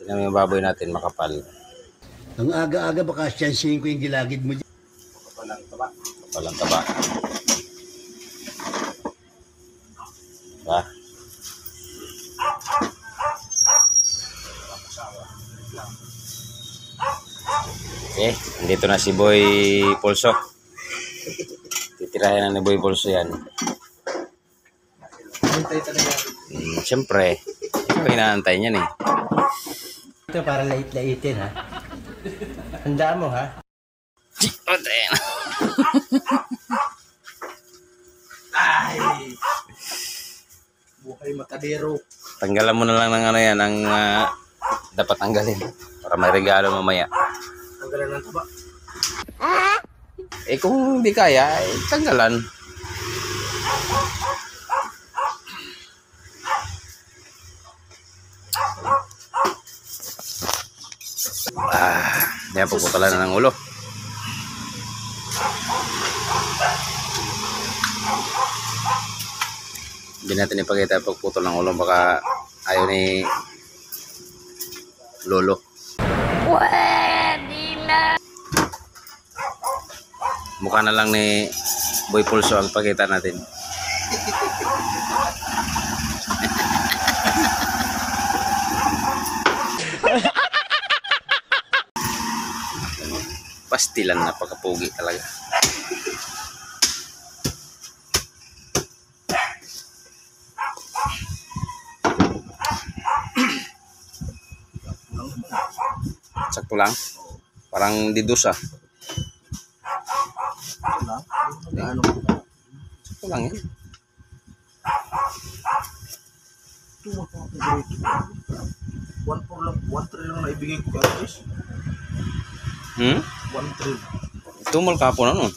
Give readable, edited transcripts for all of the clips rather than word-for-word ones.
Tingnan mo yung baboy natin, makapal. Ang aga-aga baka siyansihin ko yung gilagid mo dyan. Kapalang taba. Kapalang taba. Diba? Okay, nandito na si Boy Pulso. Titirahin na ni Boy Pulso yan. Siyempre, ito inaantay niyan eh. Ito para lait-laitin ha. Handa mo ha. Ay! Buhay matadero. Tanggalan mo na lang ng ano yan, ang dapat tanggalin. Para may regalo mamaya. Tanggalan ng taba. Eh kung hindi kaya, tanggalan. Yan, puputalan na ng ulo. Hindi natin ipakita yung pagputol ng ulo, baka ayaw ni Lolo. Pwede na. Mukha na lang ni Boy Pulso ang pakita natin. Pastilan, napakapugi talaga. Sakto lang. Parang didus ah. Ano? Sakto lang yan. One trillion lang na ibigay ko guys. 1 trillion. Tumal ka po na nun.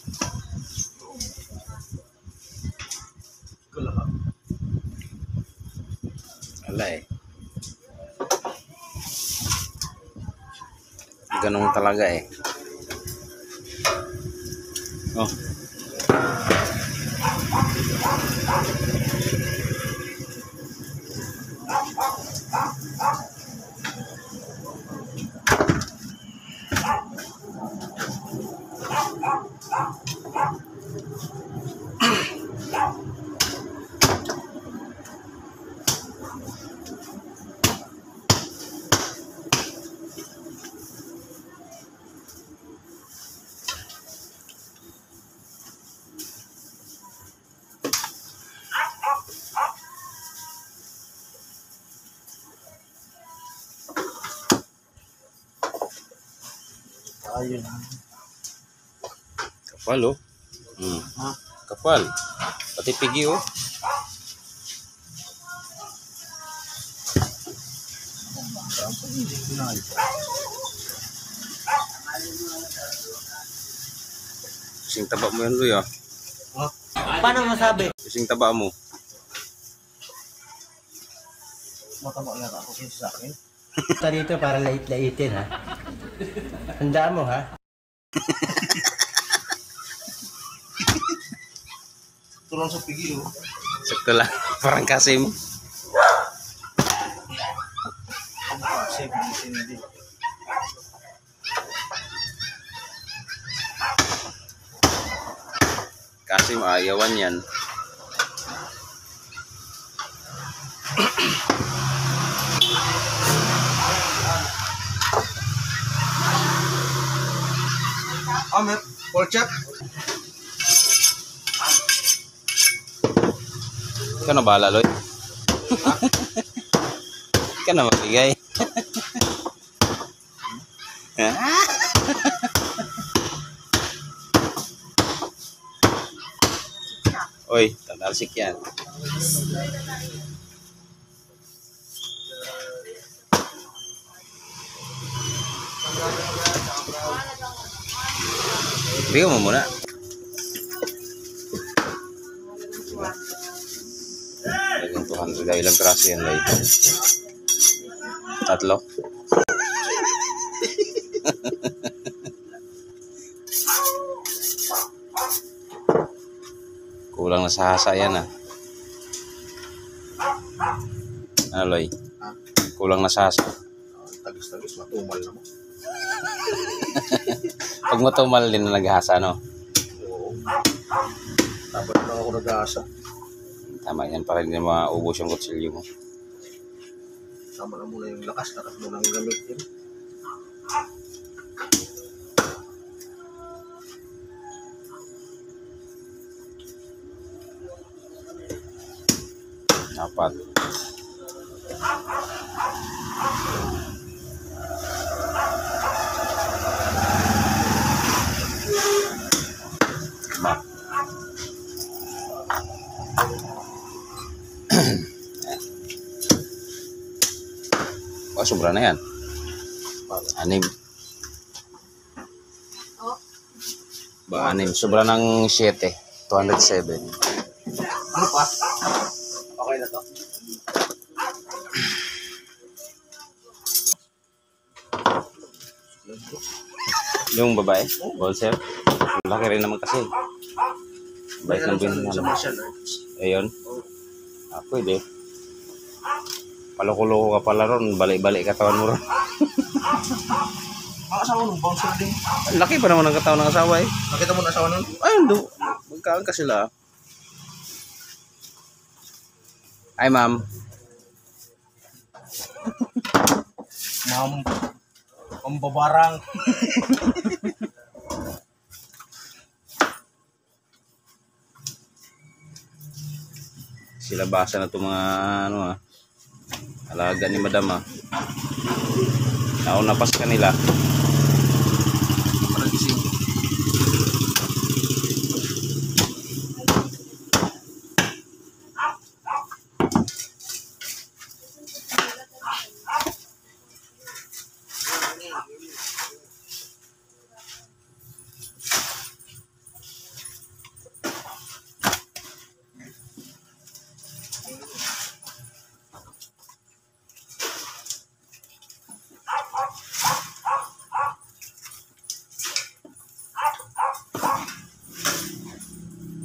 Kalahat. Wala eh. Ganun talaga eh. Oh. Ayun. Kapal oh. Kapal. Pati pigi oh. Kasing taba mo yan, Luy ah. Paano masabi? Kasing taba mo. Matama nga ako sa akin. Ito dito para lait-laitin ha. Handa mo ha. Tulong sa pigi oh. Sakto lang. Parang Kasim. Kasi hindi. Kasim, ayawan yan. Met, pork chop. Ikaw na bahala, Loy. Ikaw na magbigay. Oy, tatalsik yan. Bigyan mo muna. Lagyan 200. Dahil ilang piraso yan, Loy? 3. Kulang na sa hasa yan ah. Ano, Loy? Kulang na sa hasa. Tagis-tagis, matumal na mo. Pag matumal din na naghasa, no? Oo. Dapat lang ako nag-aasa. Tama yan, para hindi maubos yung kutsilyo mo. Sama na muna yung lakas mo nang gamitin. Dapat. Ba. Oh, sobra na yan. 6. Ba, 6. Sobra ng 7. 207. Ano pa? Okay na to. Yung babae, bolser. Laki rin naman kasi. Bait ng binigyan. Sa martial arts. Ayun. Ah, pwede. Paloko-loko ka pala ron. Balik-balik katawan mo ron. Ang asawa nung bouncer din. Laki pa naman ang katawan ng asawa eh. Nakita mo na asawa nun? Ayun do. Magkaan ka sila. Ay ma'am. Ma'am. Pambabarang. Sila basa na itong mga ano alaga ni madam Nauna pa sa kanila. Parang gising.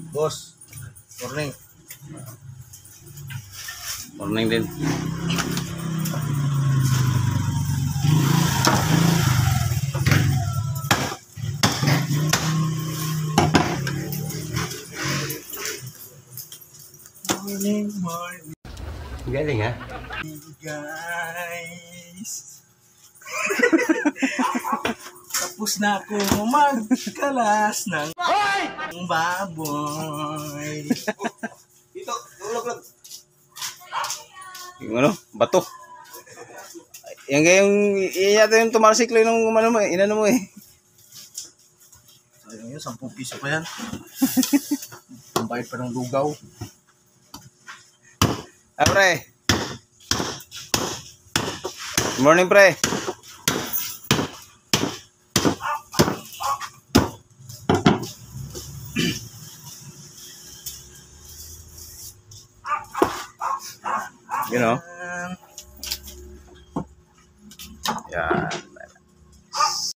Boss, morning. Morning din. Morning, morning, Galing ha? guys. Tapos na ako magkalas ng baboy. Dito, tulog lang. Yung ano, bato. Yan kayong, yan yata yung tumarsiklo yung ano mo inano mo eh. Sayang yun, 10 piso pa yan. Ang bayad pa ng lugaw. Ah, pre. Good morning, pre. You know? Yan.